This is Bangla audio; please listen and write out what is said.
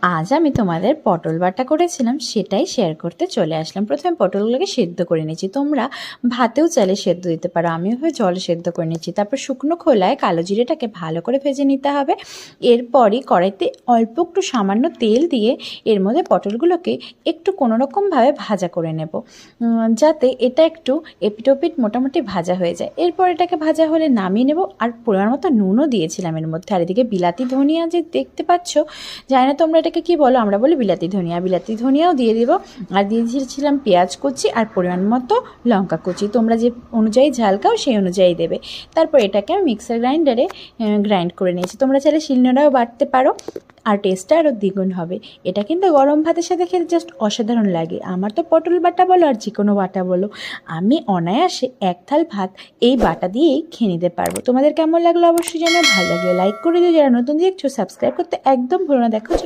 আজ আমি তোমাদের পটল বাটা করেছিলাম সেটাই শেয়ার করতে চলে আসলাম। প্রথমে পটলগুলোকে সেদ্ধ করে নিয়েছি, তোমরা ভাতেও চাইলে সেদ্ধ দিতে পারো, আমি ওইভাবে জলে সেদ্ধ করে নিয়েছি। তারপর শুকনো খোলায় কালো জিরেটাকে ভালো করে ভেজে নিতে হবে। এরপরই কড়াইতে অল্প একটু সামান্য তেল দিয়ে এর মধ্যে পটলগুলোকে একটু কোনোরকমভাবে ভাজা করে নেব, যাতে এটা একটু এপিটোপিট মোটামুটি ভাজা হয়ে যায়। এরপর এটাকে ভাজা হলে নামিয়ে নেব। আর পরিমাণ মতো নুনও দিয়েছিলাম এর মধ্যে। আর এদিকে বিলাতি ধনিয়া যে দেখতে পাচ্ছ, জানি না তোমরা এটাকে কী বলো, আমরা বলি বিলাতি ধনিয়া, বিলাতি ধনিয়াও দিয়ে দেবো। আর দিয়ে দিয়েছিলাম পেঁয়াজ কুচি আর পরিমাণ মতো লঙ্কা কুচি, তোমরা যে অনুযায়ী ঝাল খাও সেই অনুযায়ী দেবে। তারপর এটাকে আমি মিক্সার গ্রাইন্ডারে গ্রাইন্ড করে নিয়েছি, তোমরা চাইলে শিলনোড়াও বাটতে পারো, আর টেস্টটা আরও দ্বিগুণ হবে। এটা কিন্তু গরম ভাতের সাথে খেতে জাস্ট অসাধারণ লাগে। আমার তো পটল বাটা বলো আর যে কোনো বাটা বলো, আমি অনায়াসে এক থাল ভাত এই বাটা দিয়েই খেয়ে নিতে পারবো। তোমাদের কেমন লাগলো অবশ্যই জানাও, ভালো লাগলে লাইক করে দিও, যারা নতুন দেখছো সাবস্ক্রাইব করতে একদম ভুলো না। দেখো।